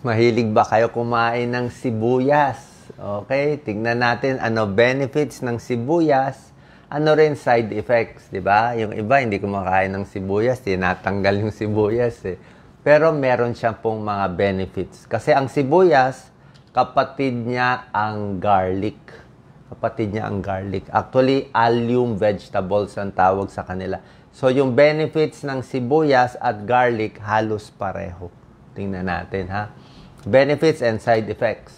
Mahilig ba kayo kumain ng sibuyas? Okay, tignan natin ano benefits ng sibuyas, ano rin side effects, di ba? Yung iba hindi kumakain ng sibuyas, tinatanggal yung sibuyas eh. Pero meron siya pong mga benefits. Kasi ang sibuyas, kapatid niya ang garlic. Kapatid niya ang garlic. Actually, allium vegetables ang tawag sa kanila. So, yung benefits ng sibuyas at garlic halos pareho. Tingnan natin ha. Benefits and side effects.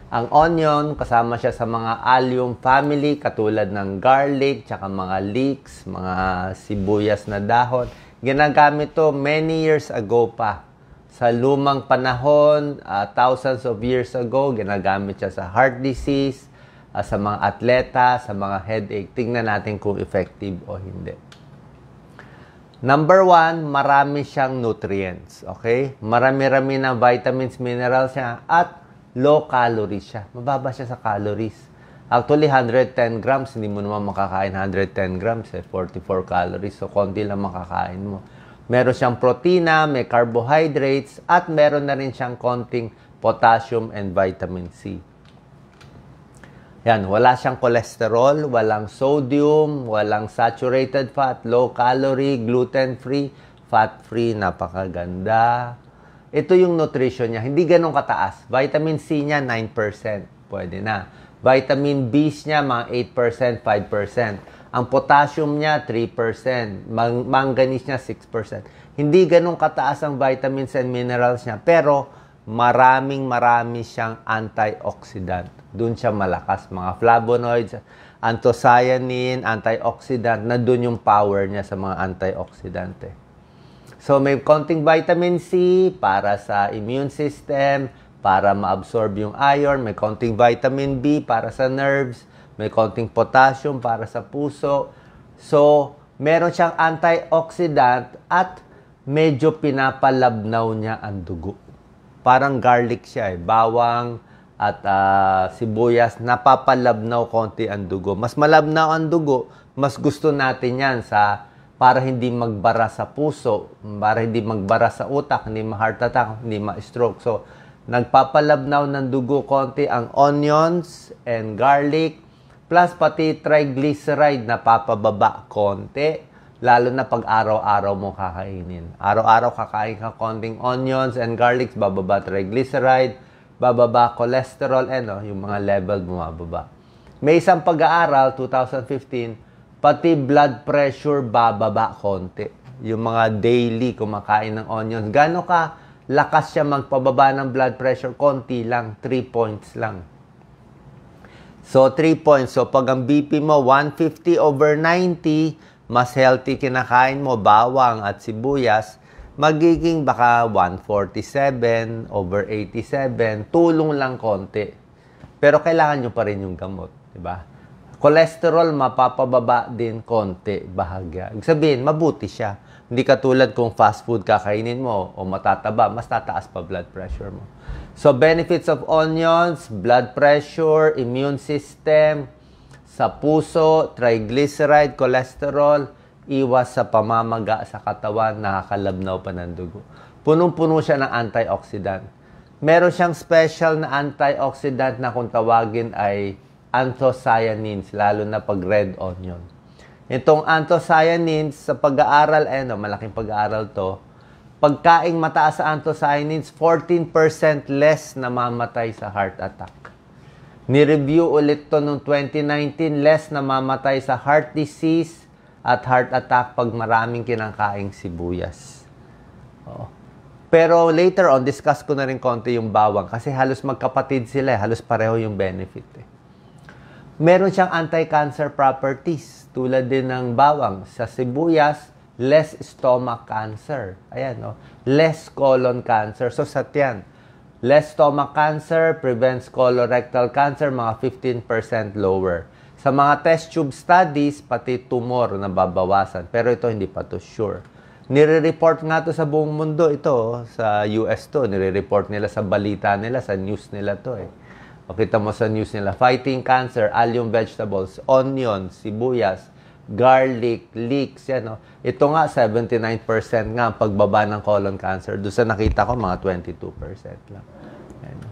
Ang onion, kasama siya sa mga allium family, katulad ng garlic, tsaka mga leeks, mga sibuyas na dahon. Ginagamit to many years ago pa. Sa lumang panahon, thousands of years ago, ginagamit siya sa heart disease, sa mga atleta, sa mga headache. Tingnan natin kung effective o hindi. Number 1, marami siyang nutrients. Okay? Marami-rami na vitamins, minerals siya, at low calories siya. Mababa siya sa calories. Actually, 110 grams, hindi mo naman makakain 110 grams, 44 calories. So, konti lang makakain mo. Meron siyang protina, may carbohydrates, at meron na rin siyang konting potassium and vitamin C. Yan, wala siyang cholesterol, walang sodium, walang saturated fat, low calorie, gluten-free, fat-free, napakaganda. Ito yung nutrition niya, hindi ganun kataas. Vitamin C niya, 9%, pwede na. Vitamin B niya, mga 8%, 5%. Ang potassium niya, 3%. Manganese niya, 6%. Hindi ganun kataas ang vitamins and minerals niya, pero marami siyang antioxidant. Doon siya malakas. Mga flavonoids, anthocyanin, antioxidant, na doon yung power niya sa mga antioxidant. So, may konting vitamin C para sa immune system, para ma-absorb yung iron. May konting vitamin B para sa nerves. May konting potassium para sa puso. So, meron siyang antioxidant at medyo pinapalabnaw niya ang dugo. Parang garlic siya bawang at sibuyas, napapalabnaw konti ang dugo. Mas malabnaw ang dugo, mas gusto natin yan para hindi magbara sa puso, para hindi magbara sa utak, hindi ma-heart attack, hindi ma-stroke. So, nagpapalabnaw ng dugo konti ang onions and garlic, plus pati triglyceride na papababa konti. Lalo na pag araw-araw mo kakainin. Araw-araw kakain ka konting onions and garlics, bababa triglyceride, bababa cholesterol, yung mga level bumababa. May isang pag-aaral, 2015, pati blood pressure bababa konti. Yung mga daily kumakain ng onions. Gano'n ka lakas siya magpababa ng blood pressure? Konti lang, 3 points lang. So, 3 points. So, pag ang BP mo, 150/90, mas healthy kinakain mo, bawang at sibuyas, magiging baka 147/87, tulong lang konti. Pero kailangan nyo pa rin yung gamot, di ba? Cholesterol, mapapababa din konti, bahagya. Ibig sabihin, mabuti siya. Hindi katulad kung fast food kakainin mo o matataba, mas tataas pa blood pressure mo. So, benefits of onions, blood pressure, immune system, sa puso, triglyceride, cholesterol, iwas sa pamamaga sa katawan, nakakalabnaw pa ng dugo. Punong-puno siya ng antioxidant. Meron siyang special na antioxidant na kung tawagin ay anthocyanins, lalo na pag red onion. Itong anthocyanins, sa pag-aaral, malaking pag-aaral to, pagkaing mataas sa anthocyanins, 14% less namamatay sa heart attack. Ni-review ulit to noong 2019, less namamatay sa heart disease at heart attack pag maraming kinakaing sibuyas. Pero later on, discuss ko na rin konti yung bawang kasi halos magkapatid sila, halos pareho yung benefit. Meron siyang anti-cancer properties tulad din ng bawang. Sa sibuyas, less stomach cancer. Ayan, less colon cancer. So, sa tiyan. Less stomach cancer, prevents colorectal cancer, mga 15% lower. Sa mga test tube studies, pati tumor na babawasan. Pero ito hindi pa to sure. Nire-report nga to sa buong mundo ito. Sa US to. Nire-report nila sa balita nila, sa news nila to O kita mo sa news nila. Fighting cancer, allium vegetables, onion, sibuyas, garlic, leeks, yan, no? Ito nga, 79% nga ang pagbaba ng colon cancer. Doon sa nakita ko, mga 22% lang. Yan, no?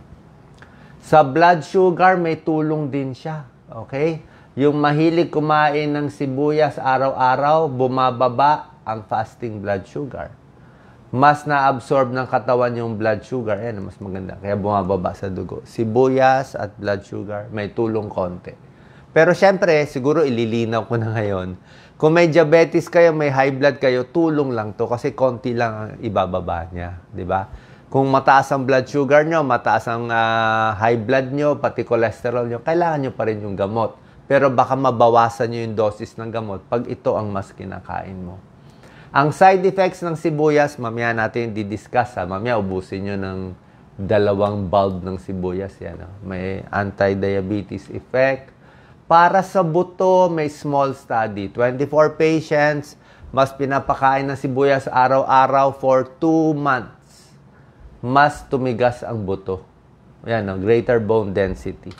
Sa blood sugar, may tulong din siya. Okay? Yung mahilig kumain ng sibuyas araw-araw, bumababa ang fasting blood sugar. Mas na-absorb ng katawan yung blood sugar. Ayan, mas maganda. Kaya bumababa sa dugo. Sibuyas at blood sugar, may tulong konti. Pero syempre, siguro ililinaw ko na ngayon. Kung may diabetes kayo, may high blood kayo, tulong lang to kasi konti lang ang ibababa niya. Di ba? Kung mataas ang blood sugar nyo, mataas ang high blood nyo, pati cholesterol nyo, kailangan nyo pa rin yung gamot. Pero baka mabawasan nyo yung dosis ng gamot pag ito ang mas kinakain mo. Ang side effects ng sibuyas, mamaya natin di-discuss. Mamaya ubusin nyo ng 2 bulb ng sibuyas. Yan, may anti-diabetes effect. Para sa buto, may small study. 24 patients, mas pinapakain ng sibuyas araw-araw for 2 months. Mas tumigas ang buto. Yan, greater bone density.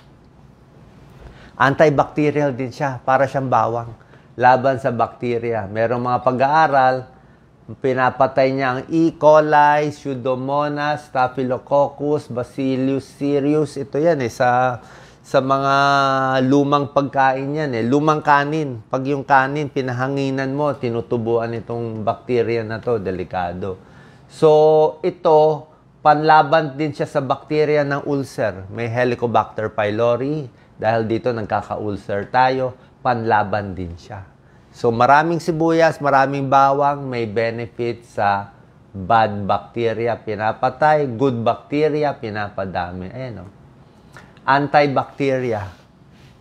Antibacterial din siya, para siyang bawang. Laban sa bacteria. Merong mga pag-aaral, pinapatay niya ang E. coli, Pseudomonas, Staphylococcus, Bacillus cereus. Ito yan sa mga lumang pagkain yan lumang kanin. Pag yung kanin, pinahanginan mo, tinutubuan itong bacteria na to, delikado. So, ito, panlaban din siya sa bacteria ng ulcer. May Helicobacter pylori. Dahil dito nagkaka-ulcer tayo, panlaban din siya. So, maraming sibuyas, maraming bawang, may benefit sa bad bacteria, pinapatay, good bacteria, pinapadami. Ayan, antibacteria,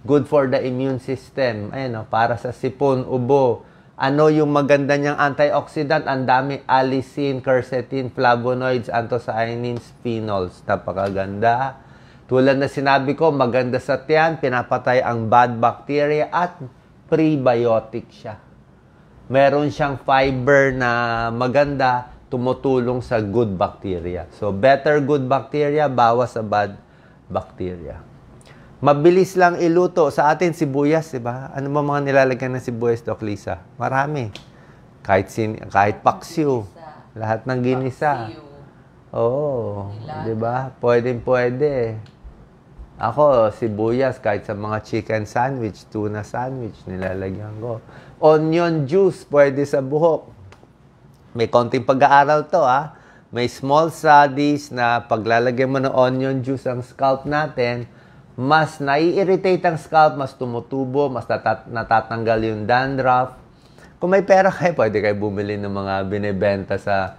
good for the immune system. Ayan, para sa sipon, ubo. Ano yung maganda niyang antioxidant? Ang dami, allicin, quercetin, flavonoids, anthocyanins, phenols. Napakaganda. Tulad na sinabi ko, maganda sa tiyan, pinapatay ang bad bacteria at prebiotic siya. Meron siyang fiber na maganda, tumutulong sa good bacteria. So, better good bacteria, bawas sa bad bacteria. Mabilis lang iluto. Sa atin, sibuyas, diba? Ano ba mga nilalagyan ng sibuyas, Doc Lisa? Marami. Kahit paksiw. Lahat ng ginisa. Oo. Diba? Pwede. Ako, sibuyas, kahit sa mga chicken sandwich, tuna sandwich, nilalagyan ko. Onion juice, pwede sa buhok. May konting pag-aaral to, May small studies na paglalagyan mo ng onion juice ang scalp natin, mas nai-irritate ang scalp, mas tumutubo, mas natatanggal yung dandruff. Kung may pera kayo, pwede kayo bumili ng mga binibenta sa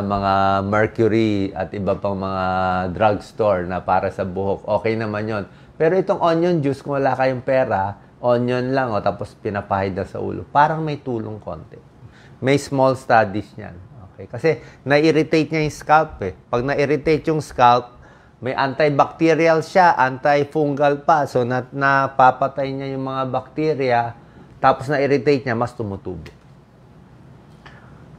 mga Mercury at iba pang mga drugstore na para sa buhok. Okay naman yon. Pero itong onion juice, kung wala kayong pera, onion lang, tapos pinapahid na sa ulo. Parang may tulong konti. May small studies niyan. Okay? Kasi na-irritate niya yung scalp. Pag na-irritate yung scalp, may antibacterial siya, antifungal pa. So, napapatay niya yung mga bacteria, tapos na-irritate niya, mas tumutubo.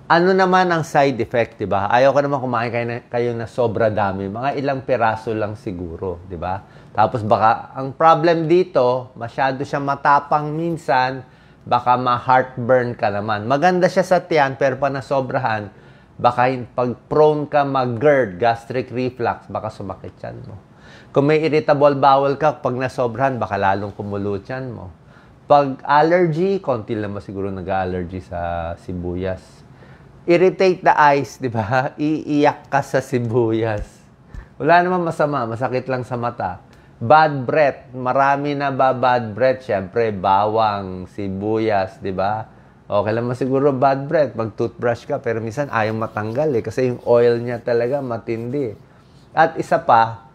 Ano naman ang side effect, di ba? Ayaw ko naman kumain kayo na sobra dami. Mga ilang piraso lang siguro, di ba? Tapos baka, ang problem dito, masyado siya matapang minsan, baka ma-heartburn ka naman. Maganda siya sa tiyan, pero pa nasobrahan, baka pag prone ka mag-GERD, gastric reflux, baka sumakit yan mo. Kung may irritable bowel ka, pag nasobrahan, baka lalong kumulo yan mo. Pag allergy, konti lang siguro nag-allergy sa sibuyas. Irritate the eyes, di ba? Iiyak ka sa sibuyas. Wala naman masama, masakit lang sa mata. Bad breath, marami na bad breath. Siyempre, bawang, sibuyas, di ba? Okay lang siguro bad breath, mag-toothbrush ka, pero minsan ayaw matanggal kasi yung oil niya talaga matindi. At isa pa,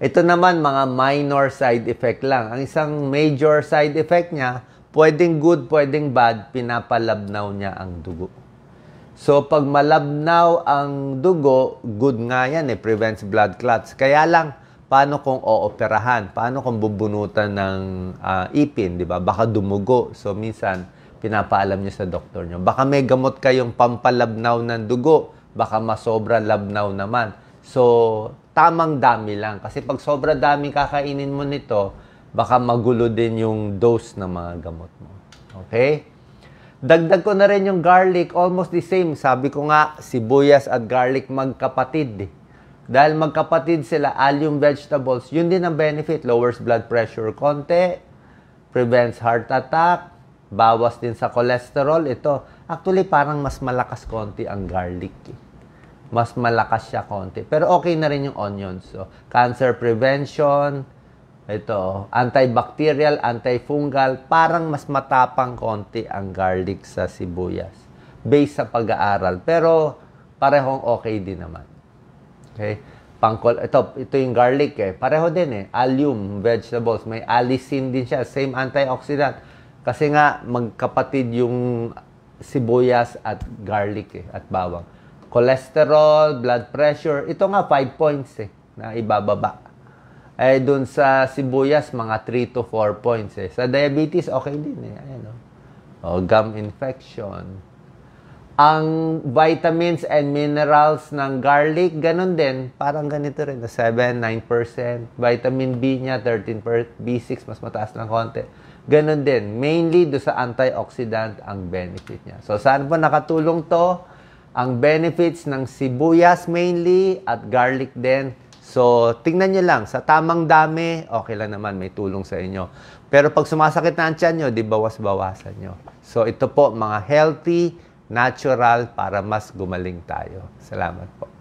ito naman mga minor side effect lang. Ang isang major side effect niya, pwedeng good, pwedeng bad, pinapalabnaw niya ang dugo. So, pag malabnaw ang dugo, good nga yan, prevents blood clots. Kaya lang, paano kung ooperahan? Paano kung bubunutan ng ipin, di ba? Baka dumugo. So, minsan, pinapaalam niyo sa doktor niyo. Baka may gamot kayong pampalabnaw ng dugo, baka masobra labnaw naman. So, tamang dami lang. Kasi pag sobra dami kakainin mo nito, baka magulo din yung dose ng mga gamot mo. Okay? Dagdag ko na rin yung garlic, almost the same. Sabi ko nga, sibuyas at garlic magkapatid. Dahil magkapatid sila, allium vegetables, yun din ang benefit. Lowers blood pressure konti, prevents heart attack, bawas din sa cholesterol. Ito, actually parang mas malakas konti ang garlic. Mas malakas siya konti. Pero okay na rin yung onions. So, cancer prevention, ito, antibacterial, antifungal, parang mas matapang konti ang garlic sa sibuyas. Based sa pag-aaral. Pero parehong okay din naman. Okay? Ito yung garlic eh. Pareho din eh. Allium, vegetables. May allicin din siya. Same antioxidant. Kasi nga, magkapatid yung sibuyas at garlic eh, at bawang. Cholesterol, blood pressure, ito nga 5 points eh, na ibababa. Eh, dun sa sibuyas, mga 3 to 4 points eh. Sa diabetes, okay din eh. Ayan, gum infection. Ang vitamins and minerals ng garlic, ganun din. Parang ganito rin, 7, 9%. Vitamin B niya, 13%. B6, mas mataas ng konti. Ganun din. Mainly do sa antioxidant ang benefit niya. So, saan po nakatulong to? Ang benefits ng sibuyas mainly at garlic din. So, tingnan nyo lang. Sa tamang dami, okay lang naman. May tulong sa inyo. Pero pag sumasakit na ang tiyan nyo, di bawas-bawasan nyo. So, ito po, mga healthy, natural, para mas gumaling tayo. Salamat po.